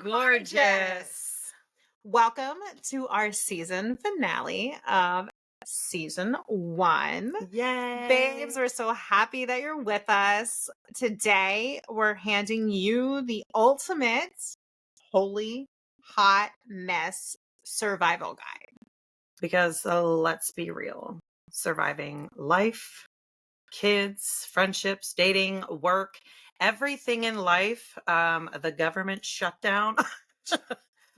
Gorgeous. Welcome to our season finale of season 1. Yay. Babes, we're so happy that you're with us. Today, we're handing you the ultimate holy hot mess survival guide. Because let's be real, surviving life, kids, friendships, dating, work, everything in life, the government shutdown,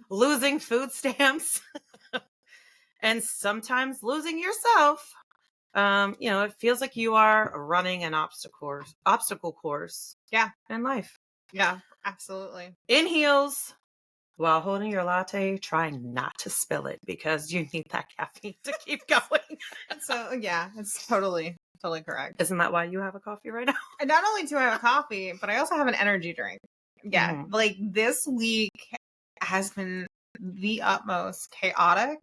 losing food stamps, and sometimes losing yourself. It feels like you are running an obstacle course. Yeah. In life. Yeah, absolutely. In heels. While holding your latte, try not to spill it because you need that caffeine to keep going. So, yeah, it's totally correct. Isn't that why you have a coffee right now? And not only do I have a coffee, but I also have an energy drink. Yeah, like this week has been the utmost chaotic.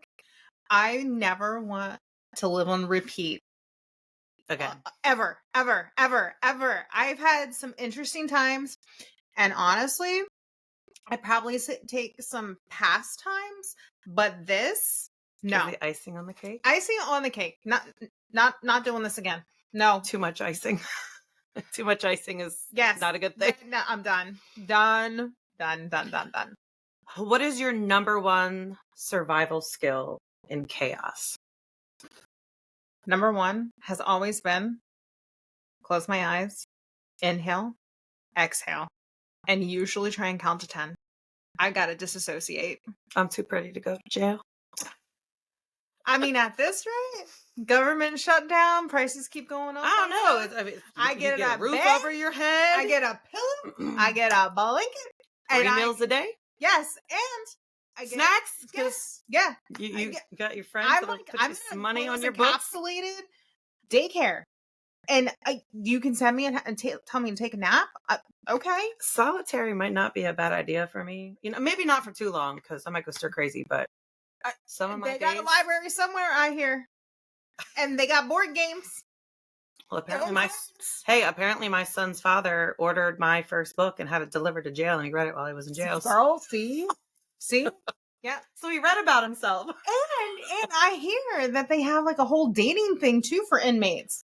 I never want to live on repeat. Again. Ever. I've had some interesting times. And honestly, I probably take some past times, but this, no. Is the icing on the cake? Icing on the cake. Not doing this again. No. Too much icing. Too much icing is not a good thing. No, I'm done. Done. What is your number one survival skill in chaos? Number one has always been close my eyes, inhale, exhale, and usually try and count to 10. I gotta disassociate. I'm too pretty to go to jail. I mean, at this rate, government shutdown, prices keep going up. I don't know. I get a roof over your head. I get a pillow. I get a blanket. 3 meals a day. Yes, and I get snacks. Because you got your friends I'm some money on your books. Encapsulated daycare, and you can send me and tell me to take a nap. Okay. Solitary might not be a bad idea for me. Maybe not for too long because I might go stir crazy. But some of my they got a library somewhere, I hear, and they got board games. Well, apparently my son's father ordered my first book and had it delivered to jail, and he read it while he was in jail. Girl, see, yeah. So he read about himself, and I hear that they have like a whole dating thing too for inmates.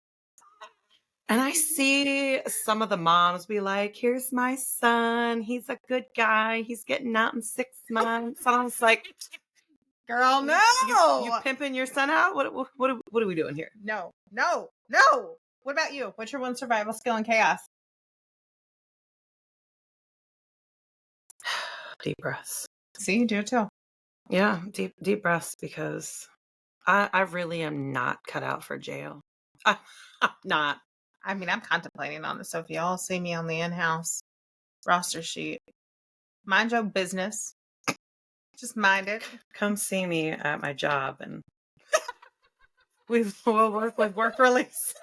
And I see some of the moms be like, "Here's my son. He's a good guy. He's getting out in 6 months." And I was like, "Girl, no! You pimping your son out? What are we doing here?" No. What about you? What's your one survival skill in chaos? Deep breaths. See, you do it too. Yeah, deep breaths, because I really am not cut out for jail. I'm not. I mean, I'm contemplating on this. So if y'all see me on the in-house roster sheet, mind your business. Just mind it. Come see me at my job, and we'll work with work release.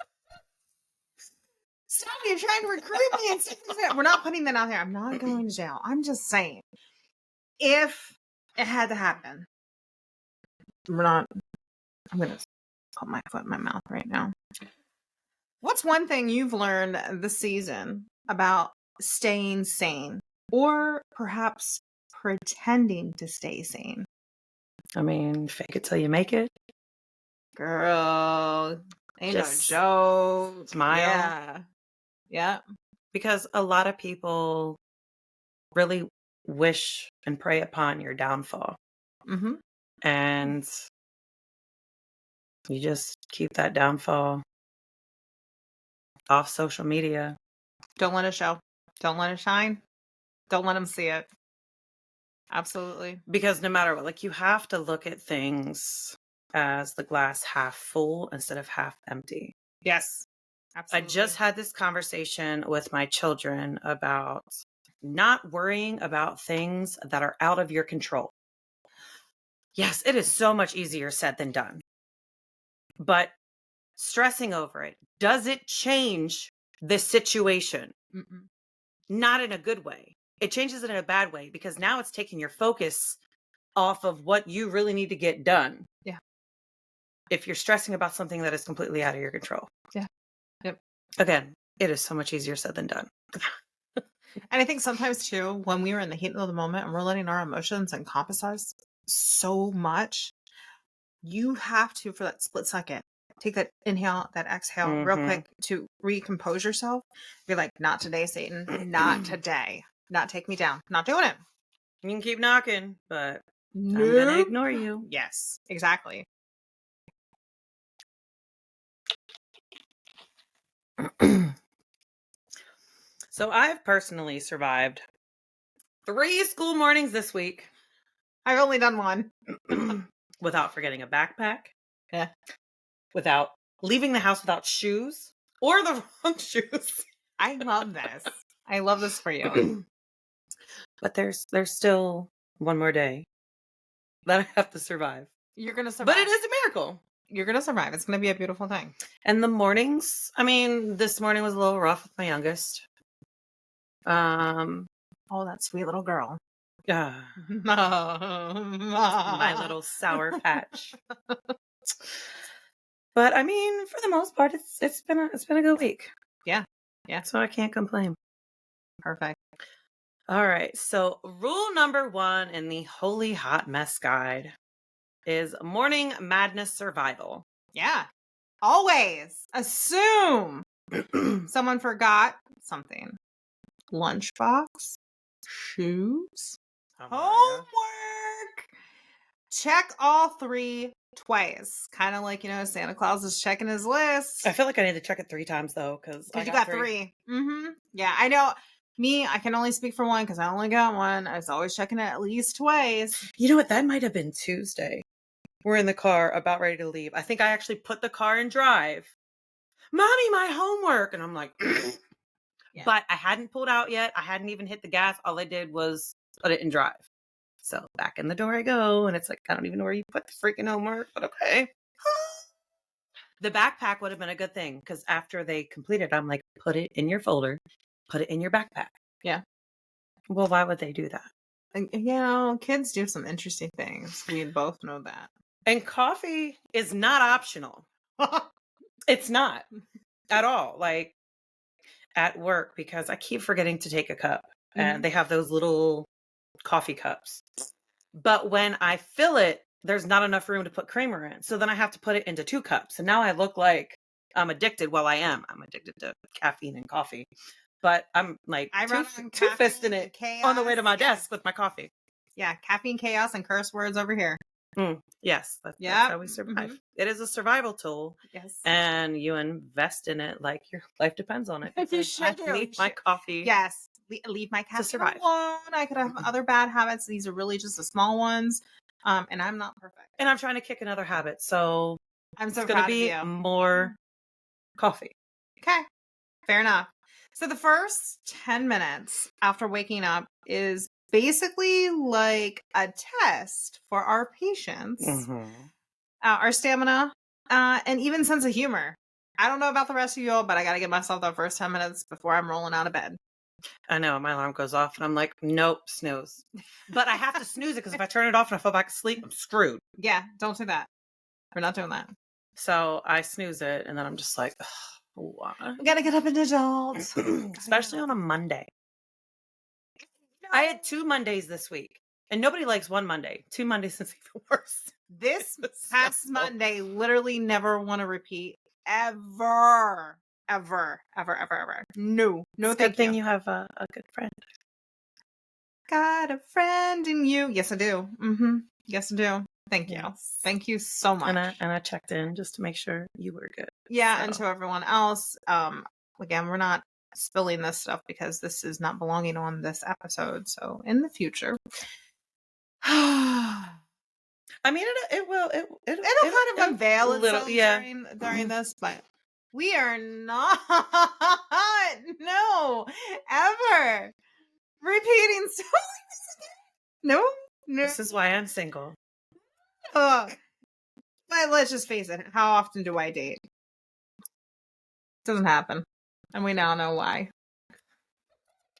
Stop! You're trying to recruit me and stuff like that. We're not putting that out there. I'm not going to jail. I'm just saying, if it had to happen, I'm going to put my foot in my mouth right now. What's one thing you've learned this season about staying sane, or perhaps pretending to stay sane? I mean, fake it till you make it. Girl, ain't just no joke. Smile. Yeah. Because a lot of people really wish and prey upon your downfall. Mm-hmm. And you just keep that downfall off social media. Don't let it show. Don't let it shine. Don't let them see it. Absolutely. Because no matter what, you have to look at things as the glass half full instead of half empty. Yes. Absolutely. I just had this conversation with my children about not worrying about things that are out of your control. Yes, it is so much easier said than done. But stressing over it, does it change the situation? Mm-mm. Not in a good way. It changes it in a bad way, because now it's taking your focus off of what you really need to get done. Yeah. If you're stressing about something that is completely out of your control. Yeah. Yep. Again, it is so much easier said than done. And I think sometimes too, when we are in the heat of the moment and we're letting our emotions encompass us so much, you have to, for that split second, take that inhale, that exhale real Mhm. quick to recompose yourself. Be like, not today, Satan. Not today. Not take me down. Not doing it. You can keep knocking, but I'm gonna No. ignore you. Yes, exactly. So I've personally survived 3 school mornings this week I've only done one. without forgetting a backpack, Yeah. without leaving the house without shoes or the wrong shoes. I love this. I love this for you. But there's still one more day that I have to survive. You're going to survive. But it is a miracle. You're going to survive. It's going to be a beautiful thing. And the mornings, I mean, this morning was a little rough with my youngest. Oh, that sweet little girl. My My little sour patch. But I mean, for the most part, it's been a good week. Yeah. Yeah. So I can't complain. Perfect. All right. So rule number 1 in the Holy Hot Mess Guide is morning madness survival. Yeah. Always assume someone forgot something. Lunchbox, shoes, homework. Check all 3 twice. Kind of like, Santa Claus is checking his list. I feel like I need to check it 3 times though, because you got 3. Mm-hmm. Yeah, I know. Me, I can only speak for one because I only got one. I was always checking it at least twice. You know what? That might have been Tuesday. We're in the car about ready to leave. I think I actually put the car in drive. Mommy, my homework. And I'm like, Yeah. But I hadn't pulled out yet. I hadn't even hit the gas. All I did was put it in drive. So back in the door I go. And it's like, I don't even know where you put the freaking homework, but okay. The backpack would have been a good thing because after they completed, I'm like, put it in your folder, put it in your backpack. Yeah. Well, why would they do that? Kids do some interesting things. We both know that. And coffee is not optional. It's not at all. Like at work, because I keep forgetting to take a cup and they have those little coffee cups. But when I fill it, there's not enough room to put creamer in. So then I have to put it into 2 cups. And now I look like I'm addicted. Well, I am. I'm addicted to caffeine and coffee. But I'm like two fisting it on the way to my desk with my coffee. Yeah, caffeine chaos and curse words over here. Yes, that's how we survive. Mhm. It is a survival tool. Yes. And you invest in it like your life depends on it. You should I need my coffee. Yes. Leave my caffeine survive. alone. I could have other bad habits. These are really just the small ones. And I'm not perfect. And I'm trying to kick another habit. So I'm so it's going to be more coffee. Okay. Fair enough. So the first 10 minutes after waking up is basically like a test for our patience, our stamina, and even sense of humor. I don't know about the rest of you all, but I got to give myself the first 10 minutes before I'm rolling out of bed. I know. My alarm goes off and I'm like, nope, snooze. But I have to snooze it because if I turn it off and I fall back asleep, I'm screwed. Yeah, don't do that. We're not doing that. So I snooze it and then I'm just like, why? We got to get up and adult. Especially on a Monday. I had 2 Mondays this week. And nobody likes one Monday. 2 Mondays is even worse. This past Monday, literally never want to repeat ever. Ever. No, it's a good thing you have a good friend. Got a friend in you. Yes, I do. Yes, I do. Thank you. Thank you so much. And I checked in just to make sure you were good. Yeah, and to everyone else, again, we're not spilling this stuff because this is not belonging on this episode. So in the future, I mean, it'll kind of unveil itself during this, but we are not ever repeating stuff like this again. No. This is why I'm single. But let's just face it. How often do I date? Doesn't happen. And we now know why.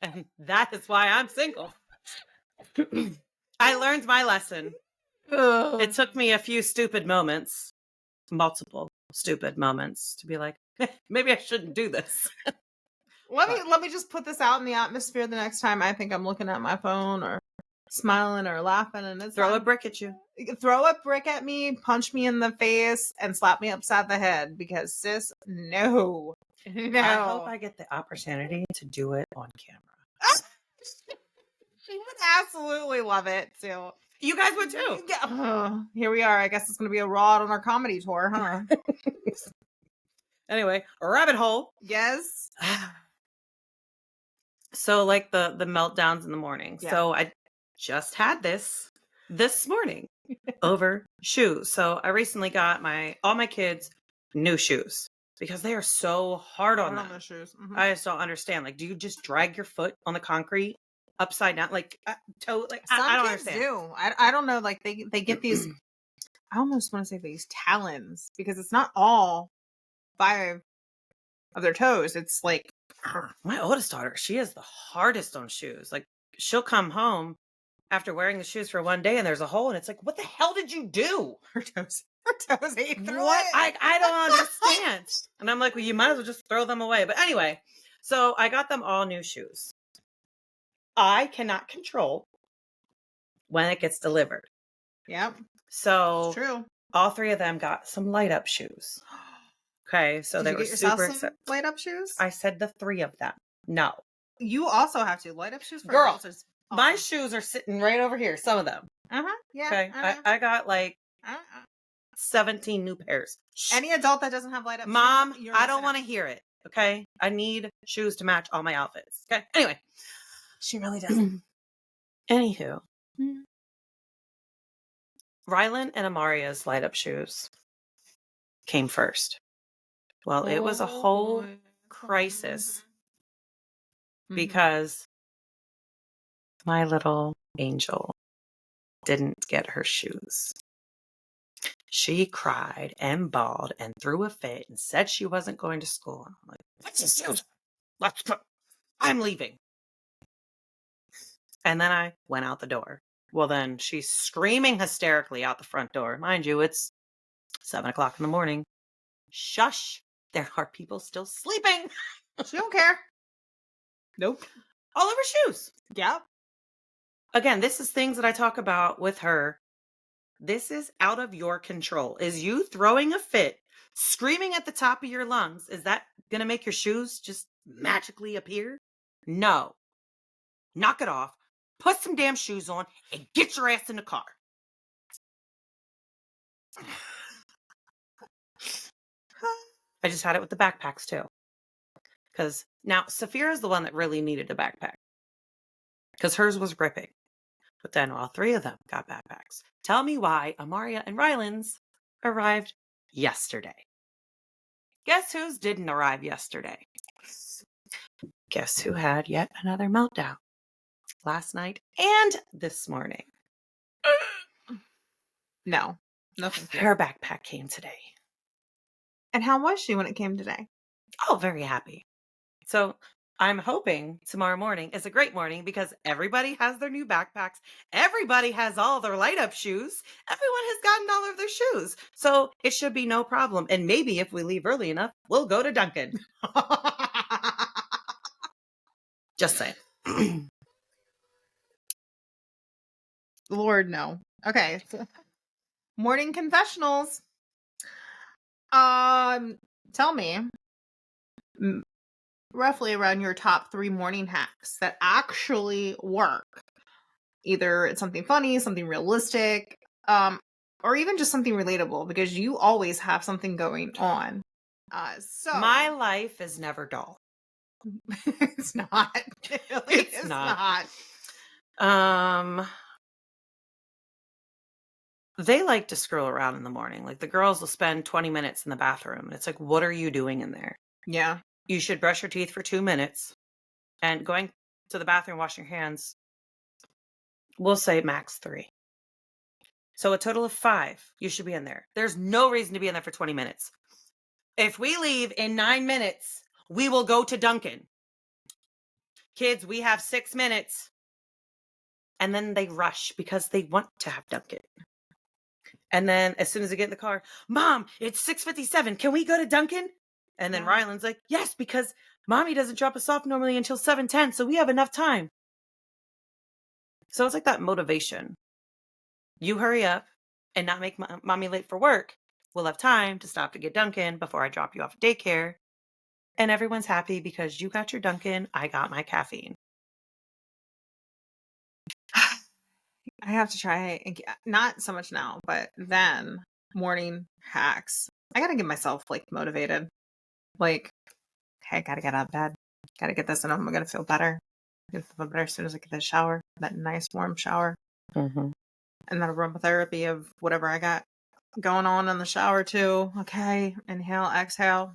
And that is why I'm single. I learned my lesson. It took me a few stupid moments, multiple stupid moments, to be like, maybe I shouldn't do this. Let me just put this out in the atmosphere the next time I think I'm looking at my phone or smiling or laughing and it's Throw a not- brick at you. throw a brick at me, punch me in the face, and slap me upside the head because sis, no. No. I hope I get the opportunity to do it on camera. She would absolutely love it too. You guys would too. Here we are. I guess it's gonna be a rod on our comedy tour, huh? Anyway, a rabbit hole. Yes. So like the meltdowns in the morning. Yeah. So I just had this morning over shoes. So I recently got all my kids new shoes because they are so hard on them. the shoes. Mhm. I just don't understand. Like, do you just drag your foot on the concrete upside down? Like, toe? Like, Some I don't kids understand. do. I don't know. Like they get these. I almost want to say these talons because it's not all 5 of their toes. It's like My oldest daughter, she is the hardest on shoes. Like, she'll come home after wearing the shoes for one day and there's a hole and it's like, what the hell did you do? her toes. Her toes ate through What? it. I don't understand. And I'm like, well, you might as well just throw them away. But anyway, so I got them all new shoes. I cannot control when it gets delivered. Yep. So It's true. all 3 of them got some light up shoes. Okay, so Did they you were get yourself super some excited. light up shoes? I said the 3 of them. No. You also have to light up shoes for Girl, adults is My awesome. shoes are sitting right over here, some of them. Yeah. Okay. I know. I got like Uh-uh. 17 new pairs. Any adult that doesn't have light up Mom, shoes, I don't want to hear it. Okay. I need shoes to match all my outfits. Okay. Anyway. She really doesn't. Anywho. Rylan and Amaria's light up shoes came first. Well, it was a whole crisis because my little angel didn't get her shoes. She cried and bawled and threw a fit and said she wasn't going to school. And I'm like, what's your shoes? I'm leaving. And then I went out the door. Well, then she's screaming hysterically out the front door. Mind you, it's 7:00 in the morning. Shush. There are people still sleeping. She don't care. Nope. All over shoes. Yep. Again, this is things that I talk about with her. This is out of your control. Is you throwing a fit, screaming at the top of your lungs? Is that going to make your shoes just magically appear? No. Knock it off. Put some damn shoes on and get your ass in the car. I just had it with the backpacks too. Because now Saphira is the one that really needed a backpack. Because hers was ripping. But then all 3 of them got backpacks. Tell me why Amaria and Rylan's arrived yesterday. Guess whose didn't arrive yesterday? Guess who had yet another meltdown? Last night and this morning. No. Nothing. Her backpack came today. And how was she when it came today? Oh, very happy. So I'm hoping tomorrow morning is a great morning because everybody has their new backpacks. Everybody has all their light up shoes. Everyone has gotten all of their shoes. So it should be no problem. And maybe if we leave early enough, we'll go to Dunkin'. Just saying. Lord, no. Okay. Morning confessionals. Tell me roughly around your top 3 morning hacks that actually work. Either it's something funny, something realistic, or even just something relatable because you always have something going on. So My life is never dull. it's not. Really, It's not. They like to scroll around in the morning. Like the girls will spend 20 minutes in the bathroom. And it's like, what are you doing in there? Yeah. You should brush your teeth for 2 minutes. And going to the bathroom, washing your hands, we'll say max 3. So a total of 5, you should be in there. There's no reason to be in there for 20 minutes. If we leave in 9 minutes, we will go to Dunkin'. Kids, we have 6 minutes. And then they rush because they want to have Dunkin'. And then as soon as they get in the car, Mom, it's 6:57. Can we go to Dunkin'? And then Rylan's like, yes, because Mommy doesn't drop us off normally until 7:10, so we have enough time. So it's like that motivation. You hurry up and not make mommy late for work. We'll have time to stop to get Dunkin' before I drop you off at daycare. And everyone's happy because you got your Dunkin', I got my caffeine. I have to try and not so much now, but then morning hacks. I gotta get myself like motivated. Like, hey, I gotta get out of bed. Gotta get this, and I'm gonna feel better. I'm gonna feel better as soon as I get the shower, that nice warm shower, Mm-hmm. and then aromatherapy of whatever I got going on in the shower too. Okay, inhale, exhale,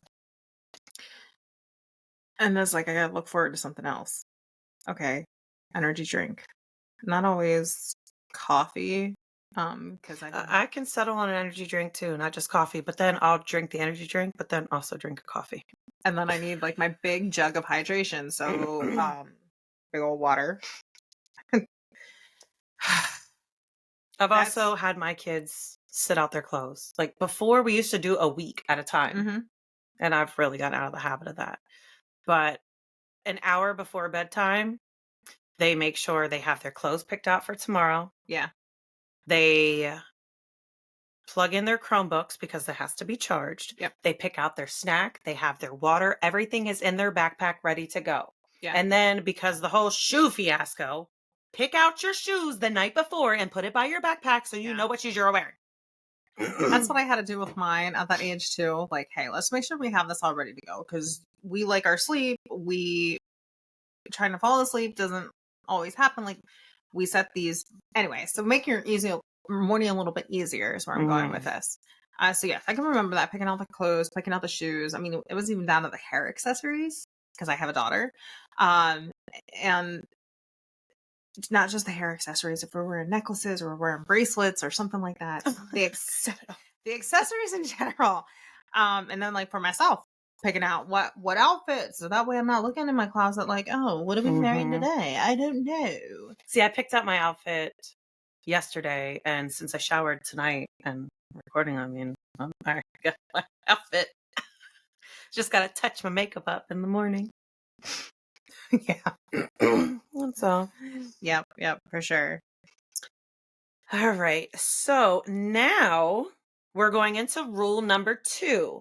and it's like I gotta look forward to something else. Okay, energy drink, not always coffee. Because I can settle on an energy drink too, not just coffee, but then I'll drink the energy drink, but then also drink a coffee. and then I need like my big jug of hydration. So, big old water. I've That's- also had my kids sit out their clothes. Like before, we used to do a week at a time, Mhm. and I've really gotten out of the habit of that. But an hour before bedtime, they make sure they have their clothes picked out for tomorrow. Yeah. They plug in their Chromebooks because it has to be charged. Yep. They pick out their snack. They have their water. Everything is in their backpack ready to go. Yeah. And then because the whole shoe fiasco, pick out your shoes the night before and put it by your backpack so you Yeah. know what shoes you're wearing. That's what I had to do with mine at that age too. Like, hey, let's make sure we have this all ready to go because we like our sleep. We trying to fall asleep doesn't always happen. Like, we set these anyway. So make your morning a little bit easier is where I'm going with this. So yes, I can remember that picking out the clothes, picking out the shoes. I mean, it was even down to the hair accessories because I have a daughter, and not just the hair accessories. If we're wearing necklaces or we're wearing bracelets or something like that, the accessories in general. And then like for myself, picking out what outfits, so that way I'm not looking in my closet like, oh, what are we wearing today? I don't know. See, I picked out my outfit yesterday, and since I showered tonight and recording, I mean, I got my outfit. Just gotta touch my makeup up in the morning. Yeah. That's all. Yep, for sure. All right. So now we're going into rule number 2.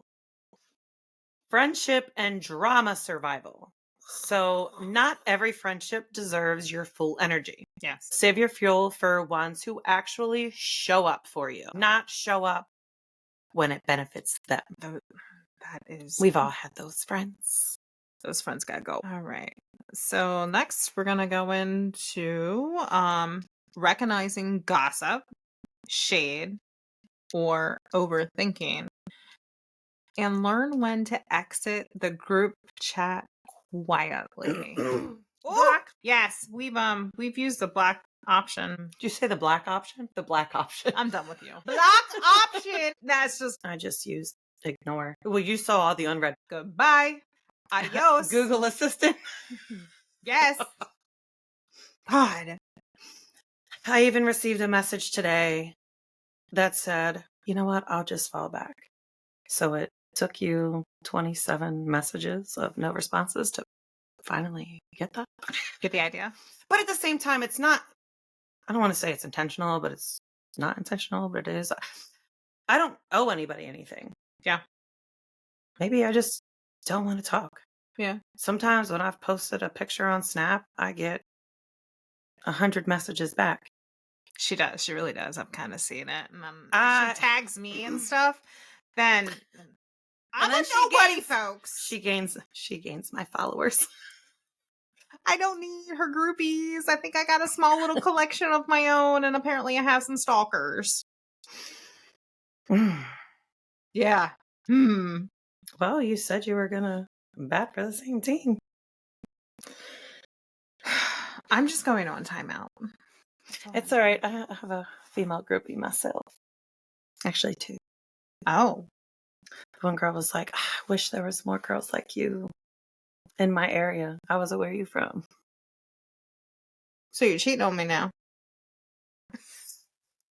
Friendship and drama survival. So not every friendship deserves your full energy. Yes. Save your fuel for ones who actually show up for you, not show up when it benefits them. That is, We've all had those friends. those friends gotta go. All right. So next we're gonna go into recognizing gossip, shade, or overthinking, and learn when to exit the group chat quietly. Black. Yes, we've used the black option. Did you say the black option? The black option. I'm done with you. Black option. That's just I just used ignore. Well, you saw all the unread. goodbye. Adios. Google Assistant. Yes. God. I even received a message today that said, you know what? I'll just fall back. So it took you 27 messages of no responses to finally get that. Get the idea? But at the same time, it's not, I don't want to say it's intentional, but it's not intentional, but it is. I don't owe anybody anything. Yeah. Maybe I just don't want to talk. Yeah. Sometimes when I've posted a picture on Snap, I get 100 messages back. She does. She really does. I've kind of seen it. And then I- she tags me and stuff. Then I'm then a she nobody, gains- folks. She gains my followers. I don't need her groupies. I think I got a small little collection of my own, and apparently I have some stalkers. Yeah. Well, you said you were gonna bat for the same team. I'm just going on timeout. It's all right. I have a female groupie myself. Actually, 2. Oh. One girl was like, I wish there was more girls like you in my area. I was like, where are you from? So you're cheating on me now?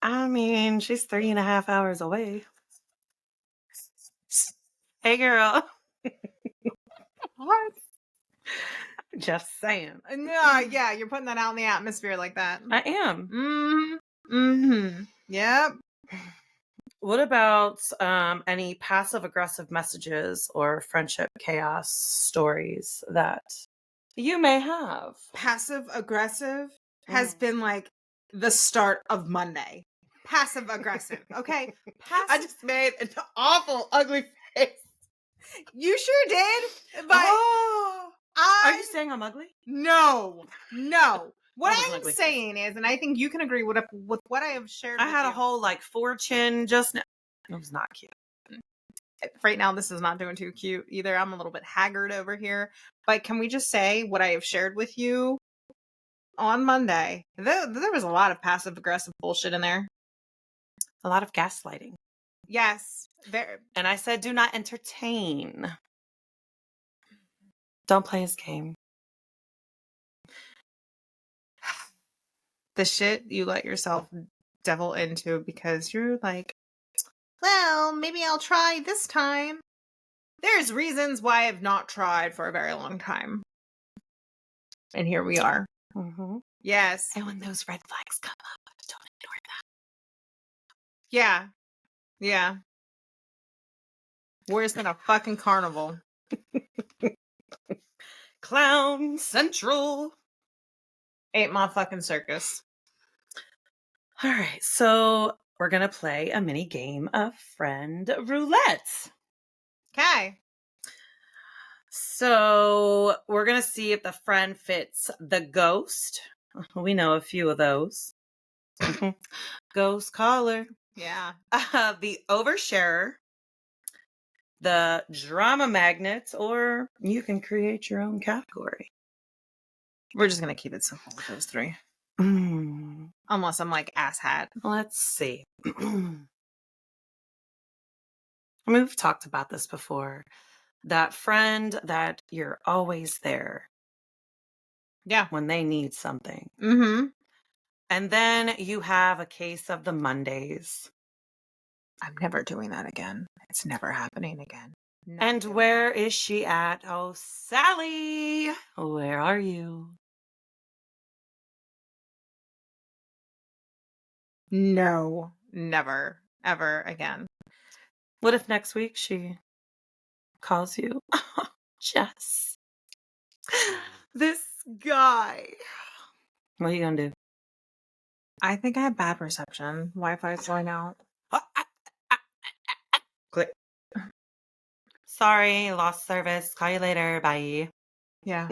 I mean, she's 3.5 hours away. Hey, girl. What? Just saying. No, yeah, you're putting that out in the atmosphere like that. I am. Yep. What about any passive aggressive messages or friendship chaos stories that you may have? Passive aggressive has Mm. been like the start of Monday. Passive aggressive. Okay. I Passive. just made an awful, ugly face. You sure did, but Oh, are you I saying I'm ugly? no. What That was an I am ugly face. saying is, and I think you can agree with what I have shared. I with had a you. whole like fortune just now. It was not cute. Right now. This is not doing too cute either. I'm a little bit haggard over here. But can we just say what I have shared with you on Monday? There was a lot of passive aggressive bullshit in there. A lot of gaslighting. Yes. There. And I said, do not entertain. Don't play his game. The shit you let yourself devil into because you're like, well, maybe I'll try this time. There's reasons why I've not tried for a very long time. And here we are. Mm-hmm. Yes. And when those red flags come up, don't ignore Yeah. Yeah. Worse than a fucking carnival. that. Clown Central. Ain't my fucking circus. All right, so we're going to play a mini game of friend roulette. Okay. So we're going to see if the friend fits the ghost. We know a few of those. Ghost caller. Yeah. The oversharer. The drama magnet, or you can create your own category. We're just going to keep it simple with those three. Mm, Unless I'm like asshat. let's see. I mean, we've talked about this before. That friend that you're always there Yeah. when they need something. Mm-hmm. And then you have a case of the Mondays. I'm never doing that again. It's never happening again. Not And doing where is she at? Oh, Sally, where are you? that. No. Never. Ever again. What if next week she calls you? Jess, this guy. What are you gonna do? I think I have bad reception. Wi-Fi's going out. Click. Sorry, lost service. Call you later. Bye. Yeah.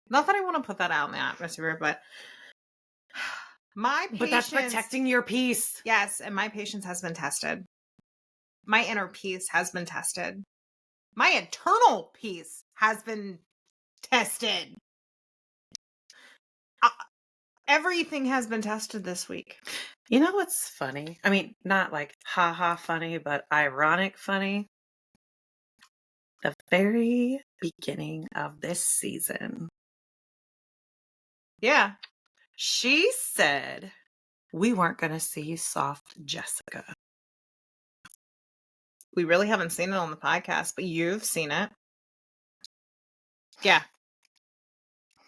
Not that I want to put that out in the atmosphere, but my patience. But that's protecting your peace. Yes, and my patience has been tested. My inner peace has been tested. My internal peace has been tested. Everything has been tested this week. You know what's funny? I mean, not like haha funny, but ironic funny. The very beginning of this season, Yeah. she said we weren't going to see soft Jessica. We really haven't seen it on the podcast, but you've seen it. Yeah.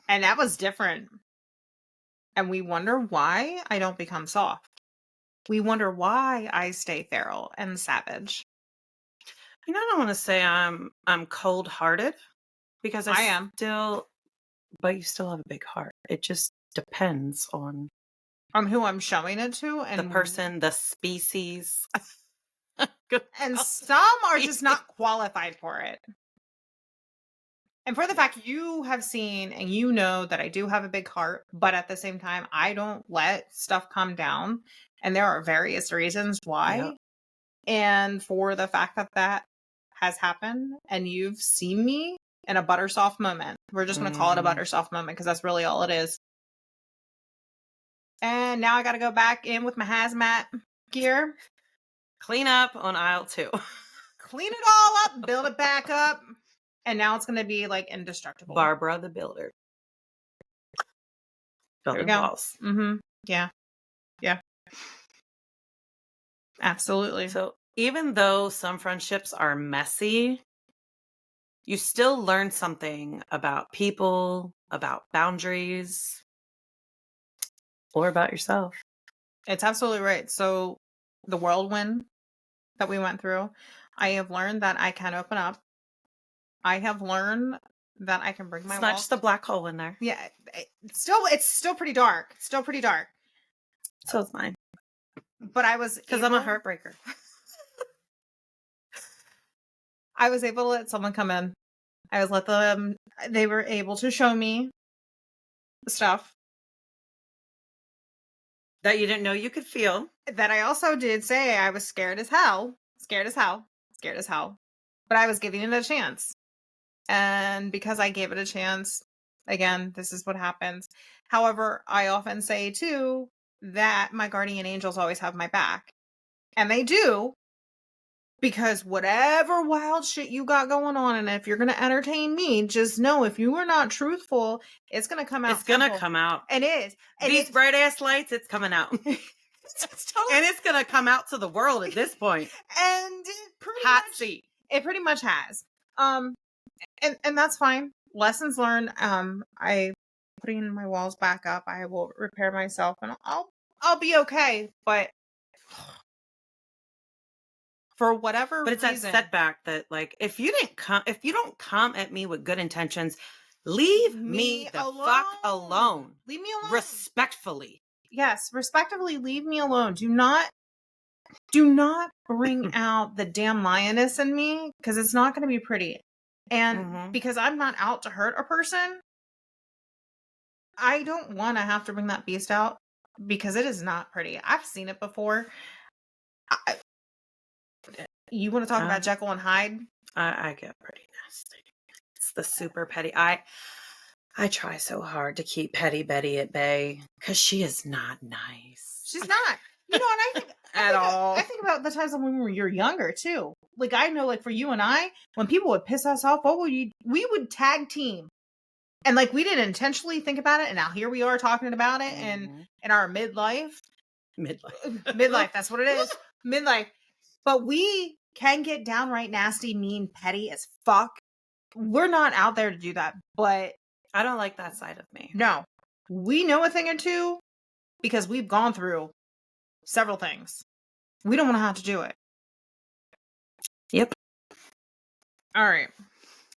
And that was different. And we wonder why I don't become soft. We wonder why I stay feral and savage. I don't want to say I'm cold-hearted because I am. but you still have a big heart. It just depends on Who I'm showing it to and the person, the species. And some are just not qualified for it. And for the fact you have seen and you know that I do have a big heart, but at the same time, I don't let stuff come down. And there are various reasons why. Yep. And for the fact that that has happened and you've seen me in a buttersoft moment, we're just going to call it a buttersoft moment because that's really all it is. And now I got to go back in with my hazmat gear. Clean up on aisle 2. Clean it all up, build it back up. And now it's going to be like indestructible. Barbara the Builder. Building walls. Mm-hmm. Yeah. Yeah. Absolutely. So even though some friendships are messy, you still learn something about people, about boundaries, or about yourself. It's absolutely right. So the whirlwind that we went through, I have learned that I can open up. I have learned that I can bring my It's not walls. just a black hole in there. Yeah, it's still pretty dark. It's still pretty dark. So it's mine. But I was Because I'm a able- heartbreaker. I was able to let someone come in. They were able to show me stuff That you didn't know you could feel. that I also did say I was scared as hell. Scared as hell. Scared as hell. But I was giving it a chance. And because I gave it a chance, again, this is what happens. However, I often say too that my guardian angels always have my back. And they do, because whatever wild shit you got going on, and if you're going to entertain me, just know if you are not truthful, it's going to come out. It's going to simple. come out. It is. And These bright ass lights, it's coming out. it's totally, And it's going to come out to the world at this point. and it pretty Hot much, seat. it pretty much has. And that's fine. Lessons learned. I putting my walls back up. I will repair myself, and I'll be okay. But for whatever But it's reason, that setback that, like, if you don't come at me with good intentions, leave me the fuck alone. Leave me alone. Respectfully. Yes, respectively, leave me alone. Do not bring out the damn lioness in me, because it's not going to be pretty. And because I'm not out to hurt a person, I don't want to have to bring that beast out, because it is not pretty. I've seen it before. You want to talk about Jekyll and Hyde? I get pretty nasty. It's the super petty. I try so hard to keep Petty Betty at bay, because she is not nice. She's not. You know, and I think I think about the times when we were younger too. Like, I know, like, for you and I, when people would piss us off, we would tag team. And like, we didn't intentionally think about it, and now here we are talking about it in our midlife. Midlife, that's what it is. Midlife. But we can get downright nasty, mean, petty as fuck. We're not out there to do that, but I don't like that side of me. no. We know a thing or two because we've gone through several things. We don't want to have to do it. Yep. All right.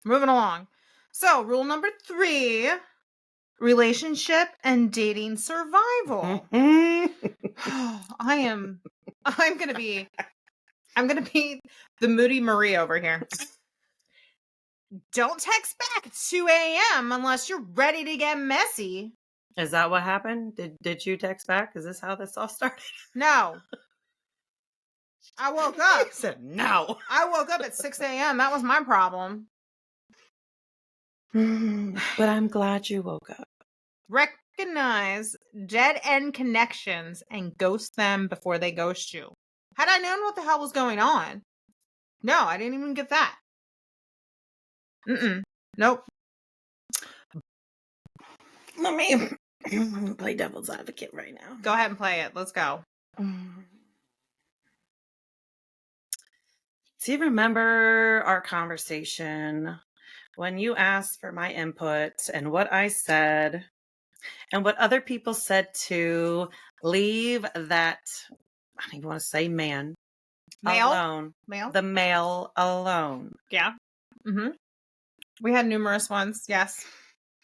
Moving along. So, rule number 3, relationship and dating survival. I'm going to be the Moody Marie over here. Don't text back at 2 a.m. unless you're ready to get messy. Is that what happened? Did you text back? Is this how this all started? No. I woke up. You said no. I woke up at 6 a.m. That was my problem. But I'm glad you woke up. Recognize dead end connections and ghost them before they ghost you. Had I known what the hell was going on? No, I didn't even get that. Nope. Let me play devil's advocate right now. Go ahead and play it. Let's go. Do you remember our conversation when you asked for my input and what I said and what other people said to leave that, I don't even want to say man, alone. Male? The male alone. Yeah. We had numerous ones, yes.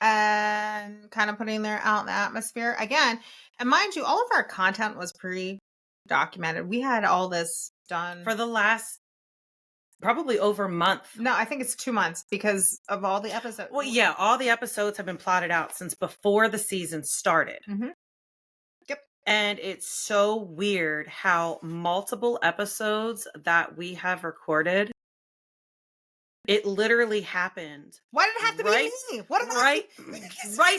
And kind of putting there out in the atmosphere. Again, and mind you, all of our content was pre-documented. We had all this done. For the last probably over a month. No, I think it's 2 months because of all the episodes. Well, yeah, all the episodes have been plotted out since before the season started. Yep. And it's so weird how multiple episodes that we have recorded, it literally happened. Why did it have to be me? What right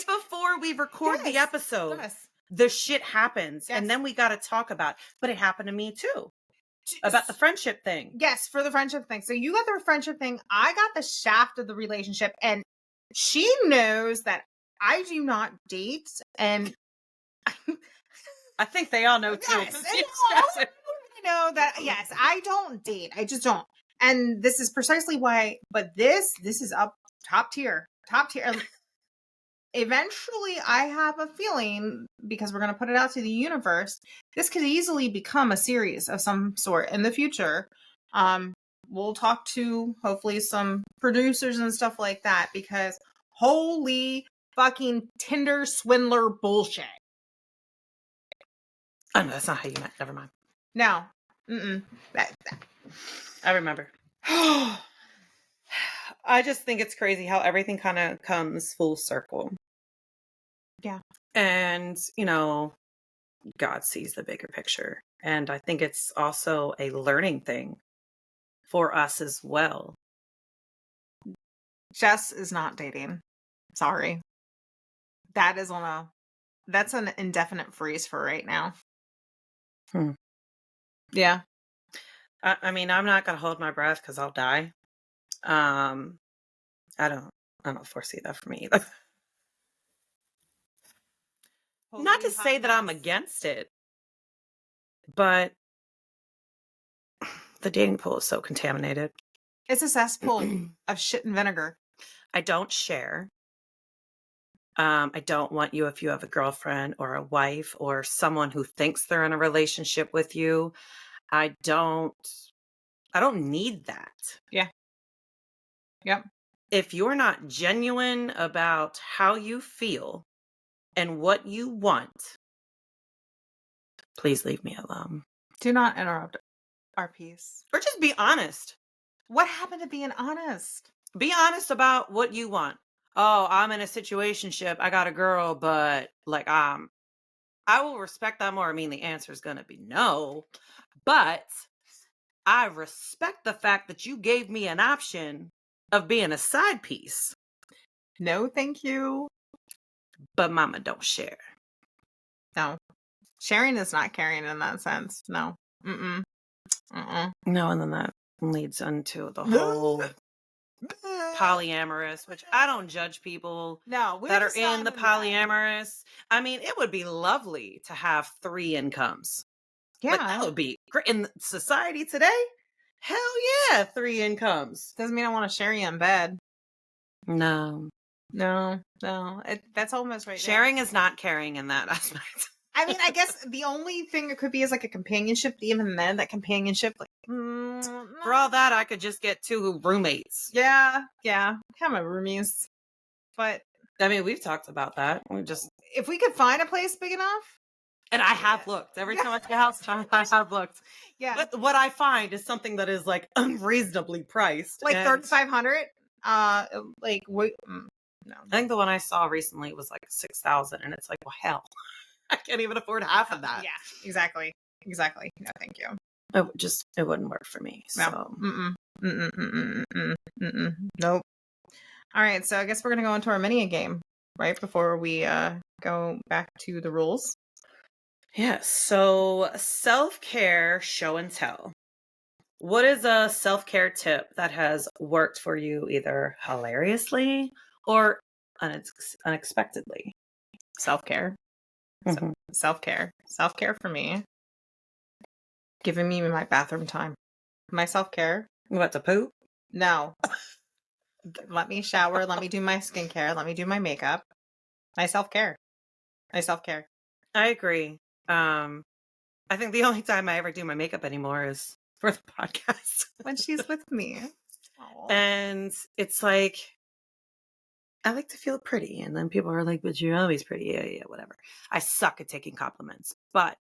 before we record the episode, the shit happens, and then we got to talk about it. But it happened to me too. About the friendship thing. Yes, for the friendship thing. So you got the friendship thing. I got the shaft of the relationship. And she knows that I do not date. And I think they all know too. Yes, I know that. Yes, I don't date. I just don't. And this is precisely why, but this is up top tier. Eventually, I have a feeling, because we're going to put it out to the universe, this could easily become a series of some sort in the future. We'll talk to hopefully some producers and stuff like that, because holy fucking Tinder swindler bullshit. Oh, no, that's not how you meant. Never mind. No. I remember. I just think it's crazy how everything kind of comes full circle. Yeah. And, God sees the bigger picture. And I think it's also a learning thing for us as well. Jess is not dating. Sorry. That's an indefinite freeze for right now. Yeah. I mean, I'm not going to hold my breath because I'll die. I don't foresee that for me either. Not to say that I'm against it, but the dating pool is so contaminated. It's a cesspool of shit and vinegar. I don't share. I don't want you, if you have a girlfriend or a wife or someone who thinks they're in a relationship with you. I don't need that. Yeah. Yep. If you're not genuine about how you feel and what you want, please leave me alone. Do not interrupt our peace. Or just be honest. What happened to being honest? Be honest about what you want. Oh, I'm in a situationship. I got a girl, but I will respect that more. I mean, the answer is going to be no, but I respect the fact that you gave me an option of being a side piece. No, thank you. But mama, don't share. No. Sharing is not caring in that sense. No. No, and then that leads into the whole polyamorous, which I don't judge people that are in the polyamorous. I mean, it would be lovely to have 3 incomes. Yeah. That would be great. In society today, hell yeah, 3 incomes. Doesn't mean I want to share you in bed. No. That's almost right. Sharing is not caring in that aspect. I mean, I guess the only thing it could be is like a companionship. Even then, that companionship, for all that, I could just get 2 roommates. Yeah, have my roomies. But I mean, we've talked about that. If we could find a place big enough. And I have looked. Every time I see a house, I have looked. Yeah. But what I find is something that is unreasonably priced. Like 3,500? No. I think the one I saw recently was 6,000, and it's well, hell, I can't even afford half of that. Yeah, exactly. No, thank you. It wouldn't work for me. So. Nope. All right, so I guess we're gonna go into our mini game right before we go back to the rules. Yes. So self-care show and tell. What is a self-care tip that has worked for you either hilariously or unexpectedly? Self-care. Mm-hmm. Self-care for me. Giving me my bathroom time. My self-care. What, to poop? No. Let me shower. Let me do my skincare. Let me do my makeup. My self-care. I agree. I think the only time I ever do my makeup anymore is for the podcast. When she's with me. Aww. And it's I like to feel pretty. And then people are like, but you're always pretty. Yeah, whatever. I suck at taking compliments. But,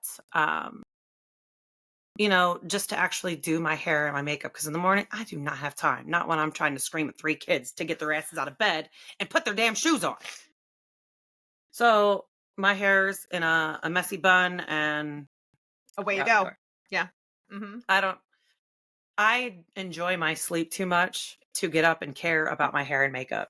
just to actually do my hair and my makeup. Because in the morning, I do not have time. Not when I'm trying to scream at 3 kids to get their asses out of bed and put their damn shoes on. So my hair's in a messy bun and away you go. Yeah. Mm-hmm. I enjoy my sleep too much to get up and care about my hair and makeup.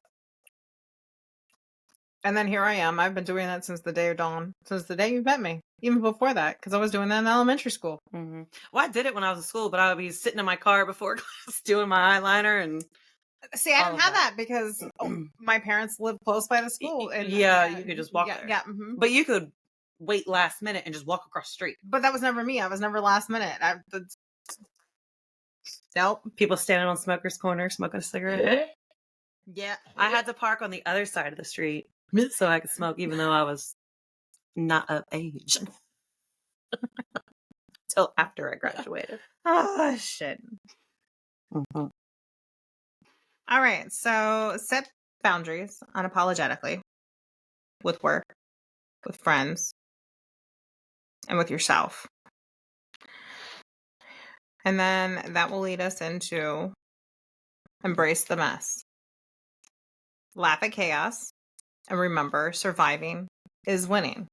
And then here I am. I've been doing that since the day of dawn, since the day you met me. Even before that, because I was doing that in elementary school. Mm-hmm. Well, I did it when I was in school, but I would be sitting in my car before class doing my eyeliner and. See, I didn't have that because my parents lived close by the school. And you could just walk there. Yeah. Mm-hmm. But you could wait last minute and just walk across the street. But that was never me. I was never last minute. Nope. People standing on Smoker's Corner smoking a cigarette. Yeah. I had to park on the other side of the street so I could smoke, even though I was not of age till after I graduated. Oh, shit. Mhm. All right. So set boundaries unapologetically with work, with friends, and with yourself. And then that will lead us into embrace the mess, laugh at chaos, and remember surviving is winning.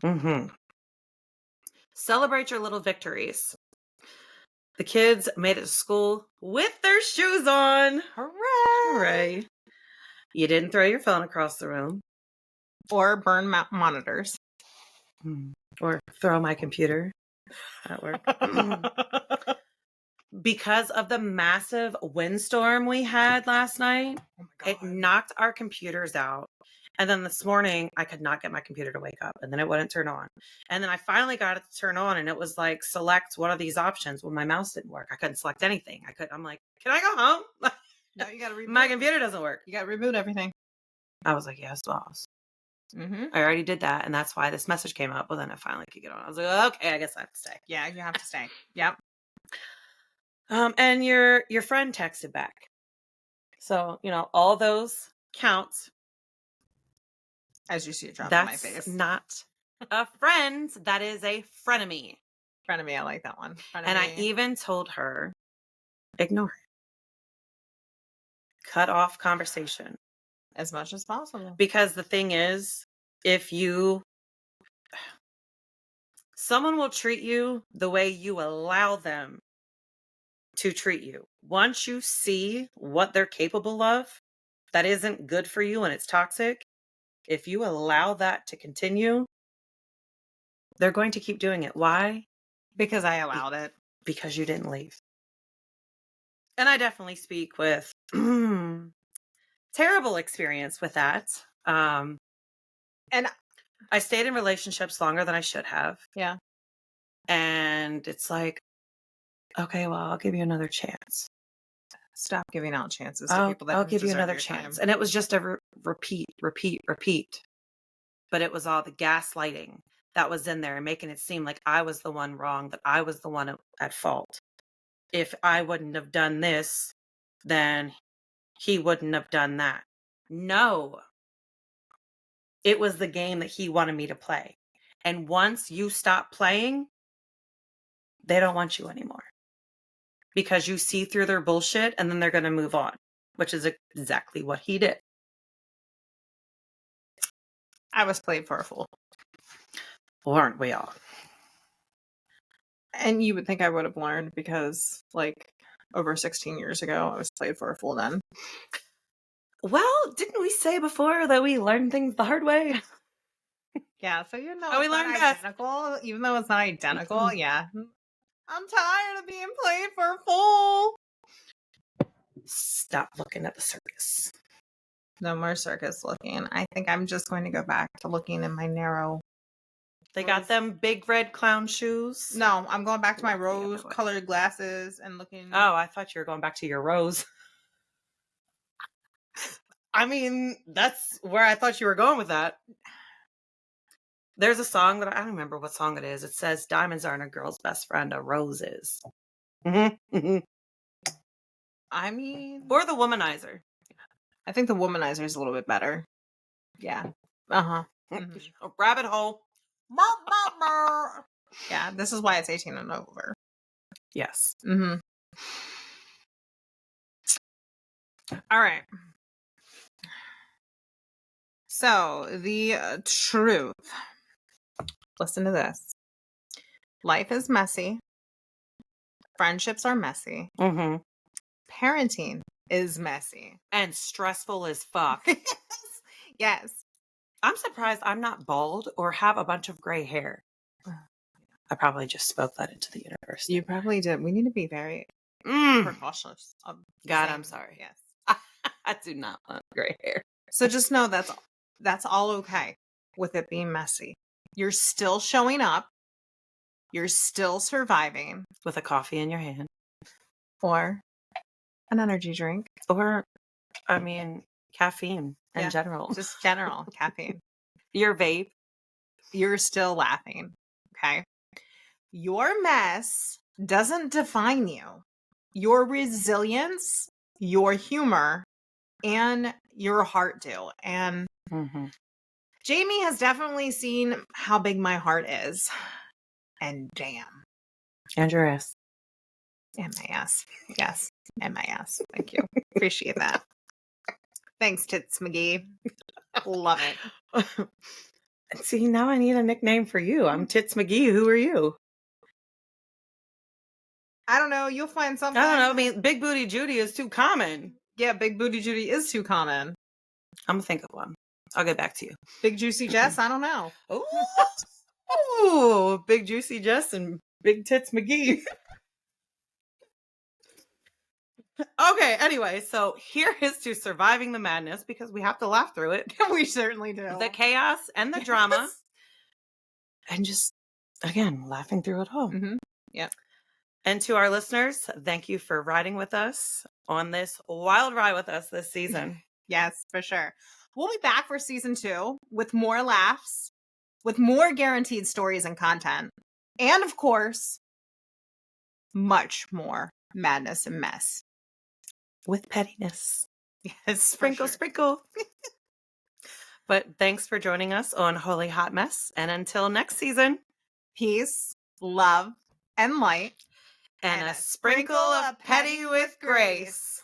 Mhm. Celebrate your little victories. The kids made it to school with their shoes on. Hooray! Hooray. You didn't throw your phone across the room. Or burn monitors. Or throw my computer at work. Because of the massive windstorm we had last night, Oh my it knocked our computers out. And then this morning, I could not get my computer to wake up, and then it wouldn't turn on. And then I finally got it to turn on, and it was like, select one of these options. Well, my mouse didn't work. I couldn't select anything. I'm like, can I go home? No, you got to reboot. My computer doesn't work. You got to reboot everything. I was like, yes, boss. Mm-hmm. I already did that, and that's why this message came up. Well, then I finally could get on. I was like, okay, I guess I have to stay. Yeah, you have to stay. Yep. And your friend texted back. So, all those counts. As you see it drop That's on my face. not a friend. That is a frenemy. Frenemy, I like that one. Frenemy. And I even told her, ignore it. Cut off conversation. As much as possible. Because the thing is, someone will treat you the way you allow them to treat you. Once you see what they're capable of, that isn't good for you and it's toxic. If you allow that to continue, they're going to keep doing it. Why? Because I allowed it. Because you didn't leave. And I definitely speak with terrible experience with that. And I stayed in relationships longer than I should have. Yeah. And it's like, okay, well, I'll give you another chance. Stop giving out chances to people that I'll give you deserve another your chance. time. And it was just a repeat. But it was all the gaslighting that was in there and making it seem like I was the one wrong, that I was the one at fault. If I wouldn't have done this, then he wouldn't have done that. No. It was the game that he wanted me to play. And once you stop playing, they don't want you anymore. Because you see through their bullshit and then they're going to move on, which is exactly what he did. I was played for a fool. Well, aren't we all? And you would think I would have learned because, over 16 years ago, I was played for a fool then. Well, didn't we say before that we learn things the hard way? Yeah, so we we it's learn not best. identical, even though it's not identical, yeah. I'm tired of being played for a fool. Stop looking at the circus. No more circus looking. I think I'm just going to go back to looking in my narrow. They got them big red clown shoes. No, I'm going back to my rose-colored glasses and looking. Oh, I thought you were going back to your rose. I mean, that's where I thought you were going with that. There's a song that I don't remember what song it is. It says, diamonds aren't a girl's best friend, a rose is. I mean... Or the womanizer. I think the womanizer is a little bit better. Yeah. Uh-huh. Mm-hmm. A rabbit hole. Yeah, this is why it's 18 and over. Yes. Mm-hmm. All right. So, the truth. Listen to this. Life is messy. Friendships are messy. Mm-hmm. Parenting is messy. And stressful as fuck. Yes. I'm surprised I'm not bald or have a bunch of gray hair. I probably just spoke that into the universe. You probably did. We need to be very precautious. God, I'm sorry. Yes. I do not want gray hair. So just know that's all okay with it being messy. You're still showing up. You're still surviving. With a coffee in your hand. or an energy drink. Or, I mean, caffeine in Yeah, general. Just general caffeine. Your vape. You're still laughing. Okay. Your mess doesn't define you. Your resilience, your humor, and your heart do. And Mm-hmm. Jamie has definitely seen how big my heart is. And damn. And your ass. And my ass. Yes. And my ass. Thank you. Appreciate that. Thanks, Tits McGee. Love it. See, now I need a nickname for you. I'm Tits McGee. Who are you? I don't know. You'll find something. I don't know. I mean, Big Booty Judy is too common. Yeah, Big Booty Judy is too common. I'm going to think of one. I'll get back to you. Big Juicy Jess? I don't know. Ooh, Big Juicy Jess and Big Tits McGee. Okay, anyway, so here is to surviving the madness because we have to laugh through it. We certainly do. The chaos and the drama. Yes. And just, again, laughing through it all. Mm-hmm. Yep. And to our listeners, thank you for riding with us on this wild ride with us this season. Yes, for sure. We'll be back for season 2 with more laughs, with more guaranteed stories and content, and of course, much more madness and mess. With pettiness. Yes, Sprinkle, for sure. sprinkle. But thanks for joining us on Holy Hot Mess. And until next season, Peace, love, and light. and a sprinkle of petty with grace.